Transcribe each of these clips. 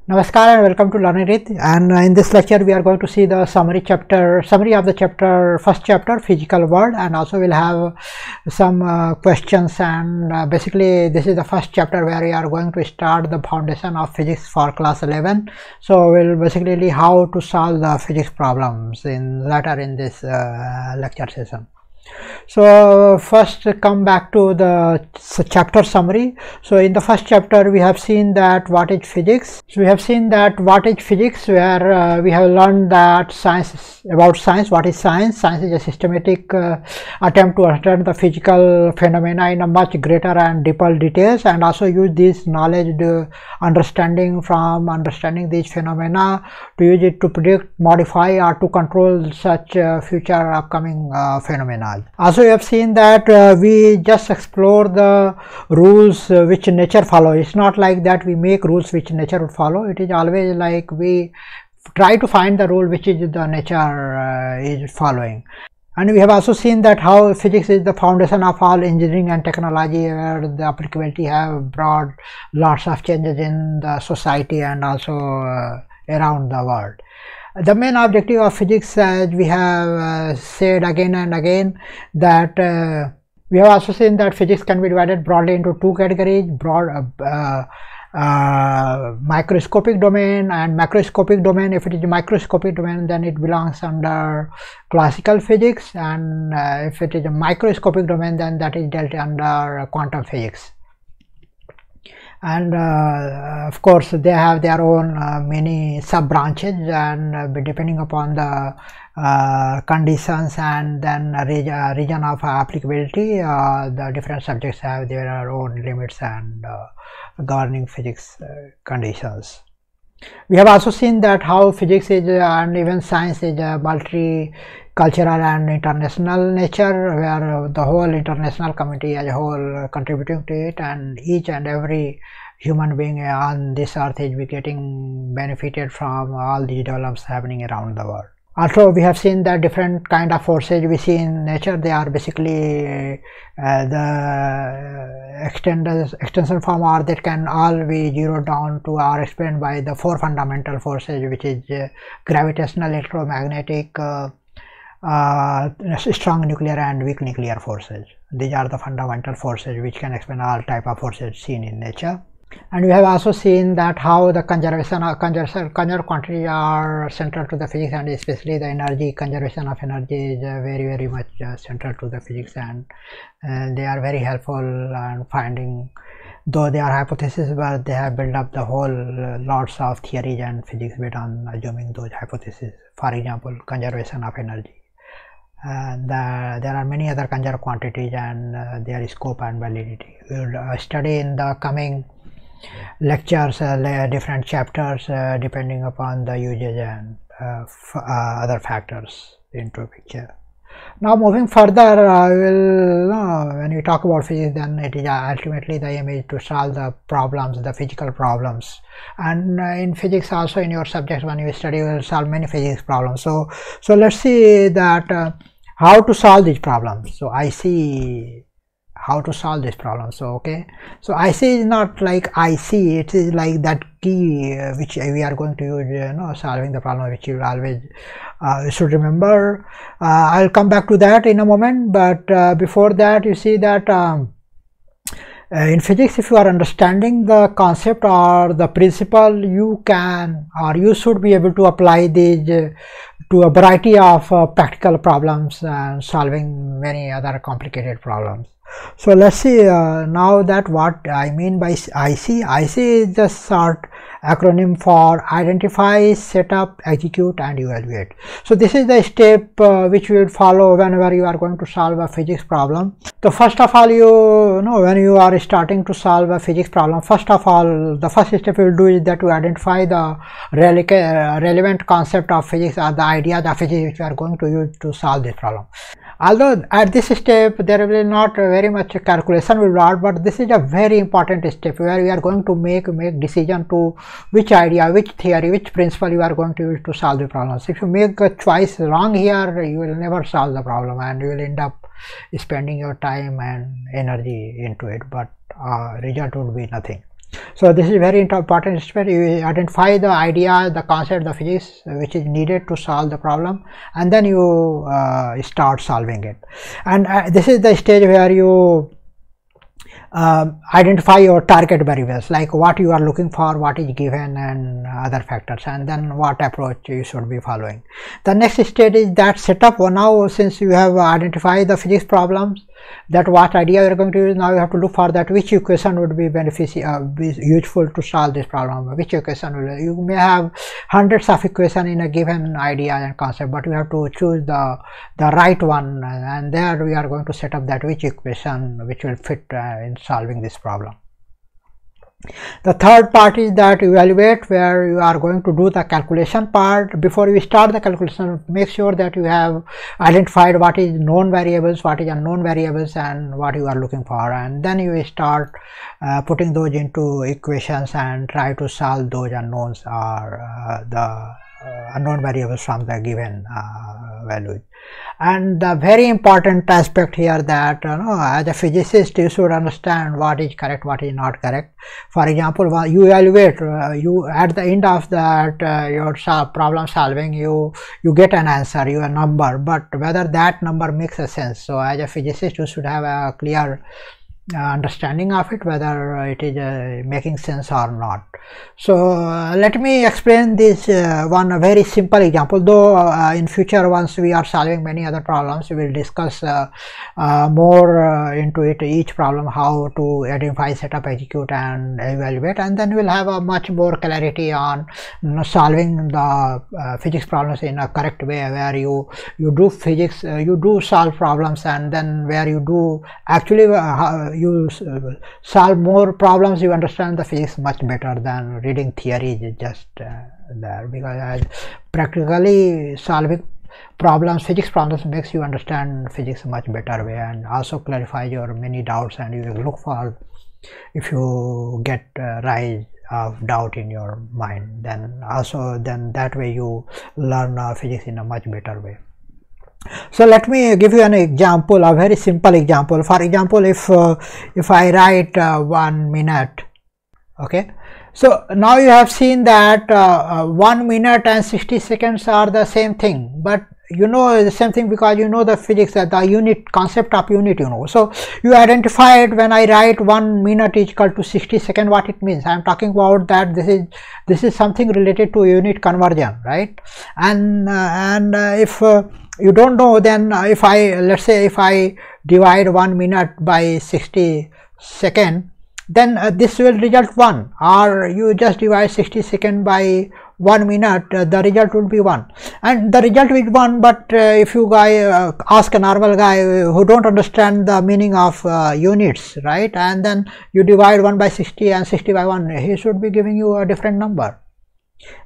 Namaskar and welcome to Learning and in this lecture we are going to see the summary of the first chapter physical world, and also we'll have some questions, and basically this is the first chapter where we are going to start the foundation of physics for class 11. So we'll basically how to solve the physics problems later in this lecture session. So first come back to the chapter summary. So in the first chapter we have seen that what is physics. So we have seen that what is physics, where we have learned that about science. What is science? Science is a systematic attempt to understand the physical phenomena in a much greater and deeper details, and also use this knowledge understanding these phenomena to use it to predict, modify, or to control such future upcoming phenomena. Also we have seen that we just explore the rules which nature follows. It's not like that we make rules which nature would follow. It is always like we try to find the rule which is the nature is following. And we have also seen that how physics is the foundation of all engineering and technology, where the applicability have brought lots of changes in the society and also around the world. The main objective of physics, as we have said again and again, that we have also seen that physics can be divided broadly into two categories: microscopic domain and macroscopic domain. If it is a microscopic domain, then it belongs under classical physics, and if it is a microscopic domain, then that is dealt under quantum physics. And of course they have their own many sub branches, and depending upon the conditions and then region of applicability, the different subjects have their own limits and governing physics conditions. We have also seen that how physics is and even science is a multicultural and international nature, where the whole international community as a whole contributing to it, and each and every human being on this earth is getting benefited from all these developments happening around the world. Also we have seen that different kind of forces we see in nature, they are basically the extension form, or that can all be zeroed down to or explained by the four fundamental forces, which is gravitational, electromagnetic, strong nuclear and weak nuclear forces. These are the fundamental forces which can explain all type of forces seen in nature. And we have also seen that how the conservation quantities are central to the physics, and especially the energy conservation of energy is very much central to the physics, and they are very helpful in finding, though they are hypotheses, but they have built up the whole lots of theories and physics based on assuming those hypotheses. For example, conservation of energy. There are many other conserved quantities and their scope and validity. We will study in the coming lectures different chapters depending upon the usage and other factors into picture. Now moving further, when we talk about physics, then it is ultimately the aim is to solve the problems, the physical problems. And in physics also, in your subjects when you study, you will solve many physics problems. So let's see that how to solve these problems. So I see how to solve this problem. So okay, so IC is not like IC, it is like that key which we are going to use solving the problem, which you always should remember. I'll come back to that in a moment, but before that, you see that in physics, if you are understanding the concept or the principle, you can or you should be able to apply these to a variety of practical problems and solving many other complicated problems. So let's see now that what I mean by IC. IC is the short acronym for identify, set up, execute and evaluate. So this is the step which we will follow whenever you are going to solve a physics problem. So first of all, when you are starting to solve a physics problem, first of all, the first step you will do is that to identify the relevant concept of physics or the ideas of physics which you are going to use to solve this problem. Although at this step there will not very much calculation will be, but this is a very important step where we are going to make decision to which idea, which theory, which principle you are going to use to solve the problems. If you make a choice wrong here, you will never solve the problem and you will end up spending your time and energy into it, but result would be nothing. So this is very important step. You identify the idea, the concept, the physics which is needed to solve the problem, and then you start solving it. And this is the stage where you identify your target variables, like what you are looking for, what is given, and other factors, and then what approach you should be following. The next stage is that setup. Now since you have identified the physics problems, that what idea you are going to use, now you have to look for that which equation would be useful to solve this problem. Which equation will, you may have hundreds of equations in a given idea and concept, but you have to choose the right one, and there we are going to set up that which equation which will fit in solving this problem. The third part is that evaluate, where you are going to do the calculation part. Before you start the calculation, make sure that you have identified what is known variables, what is unknown variables, and what you are looking for, and then you start putting those into equations and try to solve those unknowns or the unknown variables from the given values. And the very important aspect here that as a physicist you should understand what is correct, what is not correct. For example, you evaluate, you at the end of that your problem solving, you get an answer, a number, but whether that number makes a sense. So as a physicist you should have a clear understanding of it, whether it is making sense or not. So let me explain this one very simple example, though in future once we are solving many other problems we will discuss more into it, each problem, how to identify, set up, execute and evaluate, and then we will have a much more clarity on solving the physics problems in a correct way, where you do physics, you do solve problems, and then where you do actually you solve more problems, you understand the physics much better than reading theory is just there, because practically solving problems, physics problems, makes you understand physics much better way, and also clarify your many doubts, and you look for, if you get rise of doubt in your mind, then that way you learn physics in a much better way. So let me give you an example, a very simple example. For example, if I write 1 minute, okay, so now you have seen that 1 minute and 60 seconds are the same thing, but you know the same thing because you know the physics, that the unit, concept of unit, you know. So you identified when I write 1 minute is equal to 60 seconds, what it means. I am talking about that this is something related to unit conversion, right? And if you don't know, then if let's say if I divide 1 minute by 60 seconds, then this will result 1, or you just divide 60 seconds by 1 minute, the result will be 1, and the result is 1. But if you ask a normal guy who don't understand the meaning of units, right, and then you divide 1 by 60 and 60 by 1, he should be giving you a different number.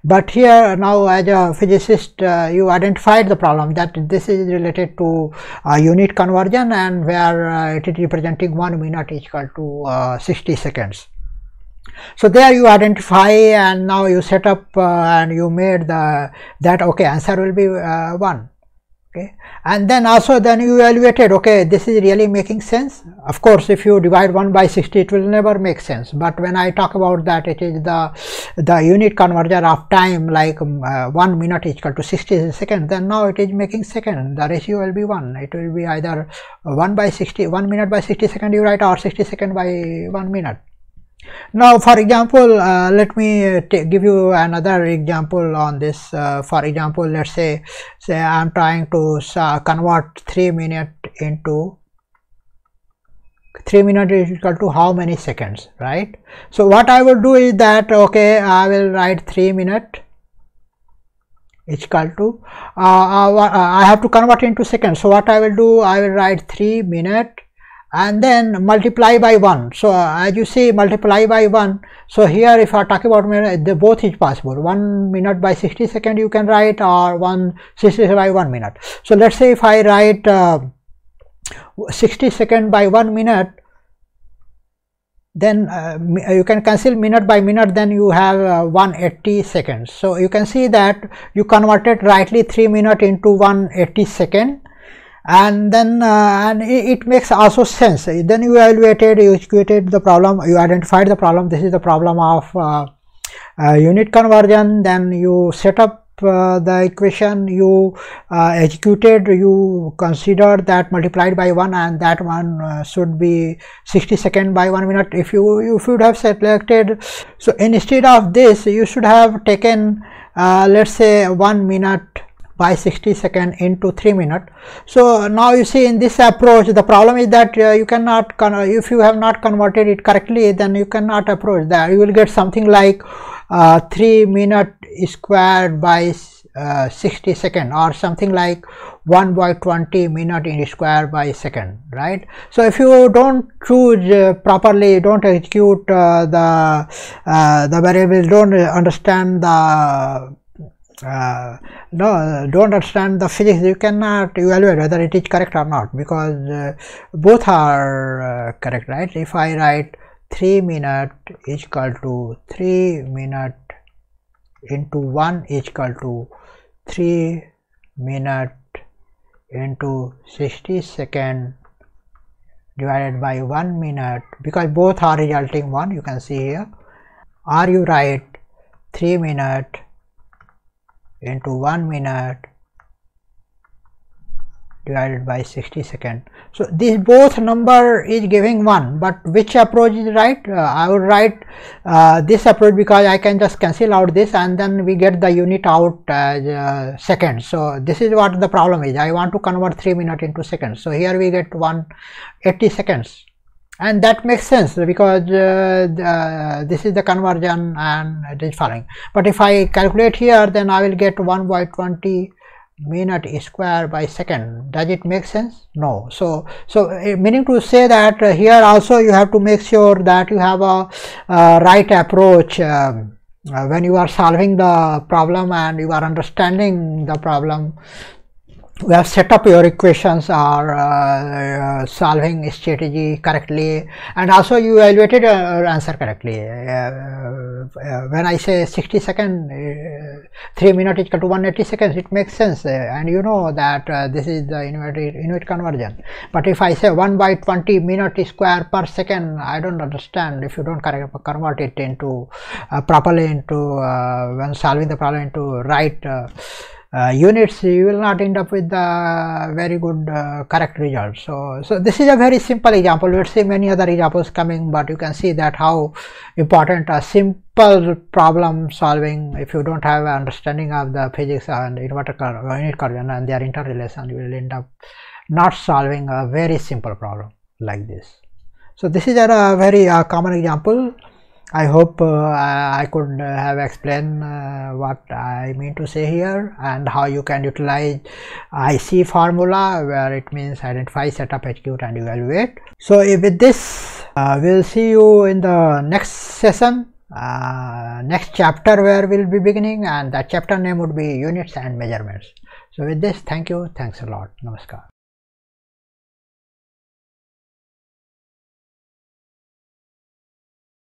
But here now, as a physicist, you identified the problem that this is related to unit conversion, and where it is representing 1 minute is equal to 60 seconds. So there you identify, and now you set up and you made that okay, answer will be 1. Okay, and then also then you evaluated, okay, this is really making sense. Of course, if you divide 1 by 60, it will never make sense. But when I talk about that, it is the unit conversion of time, like 1 minute is equal to 60 seconds, then now it is making second. The ratio will be 1. It will be either 1 minute by 60 seconds you write, or 60 seconds by 1 minute. Now, for example, let me give you another example on this. For example, let's say I am trying to convert 3 minutes into 3 minutes is equal to how many seconds, right? So what I will do is that, okay, I will write 3 minutes is equal to I have to convert into seconds. So what I will do, I will write 3 minutes and then multiply by 1. So as you see, multiply by 1. So here if I talk about minute, both is possible. 1 minute by 60 seconds you can write, or 160 by 1 minute. So let's say if I write 60 seconds by 1 minute, then you can cancel minute by minute, then you have 180 seconds. So you can see that you converted rightly 3 minutes into 180 seconds. and then and it makes also sense. Then you evaluated, you executed the problem, you identified the problem. This is the problem of unit conversion. Then you set up the equation, you executed, you considered that multiplied by 1, and that one should be 60 seconds by 1 minute. If you should have selected, so instead of this you should have taken let's say 1 minute by 60 seconds into 3 minutes. So now you see, in this approach the problem is that you cannot, if you have not converted it correctly, then you cannot approach that. You will get something like 3 minutes squared by 60 seconds, or something like 1 by 20 minutes in square by second, right? So if you don't choose properly, don't execute the variable, don't understand the don't understand the physics, you cannot evaluate whether it is correct or not, because both are correct, right? If I write 3 minutes is equal to 3 minutes into 1 is equal to 3 minutes into 60 seconds divided by 1 minute, because both are resulting 1, you can see here, or you write 3 minutes into 1 minute divided by 60 seconds. So this both number is giving 1, but which approach is right? I would write this approach, because I can just cancel out this and then we get the unit out as seconds. So this is what the problem is. I want to convert 3 minutes into seconds. So here we get 180 seconds, and that makes sense because this is the conversion and it is following. But if I calculate here, then I will get 1 by 20 minute square by second. Does it make sense? No. So meaning to say that here also you have to make sure that you have a right approach when you are solving the problem and you are understanding the problem. You have set up your equations or solving strategy correctly, and also you evaluated your answer correctly. When I say 60 seconds, 3 minutes is equal to 180 seconds, it makes sense, and you know that this is the unit conversion. But if I say 1 by 20 minutes square per second, I don't understand. If you don't convert it into properly into when solving the problem into right units, you will not end up with the very good correct result. So this is a very simple example. Let's see many other examples coming, but you can see that how important a simple problem solving, if you don't have an understanding of the physics and unit conversion and their interrelation, you will end up not solving a very simple problem like this. So this is a very common example. I hope I could have explained what I mean to say here, and how you can utilize IC formula, where it means identify, set up, execute and evaluate. So with this we'll see you in the next session, next chapter where we'll be beginning, and that chapter name would be units and measurements. So with this, thank you, thanks a lot, namaskar.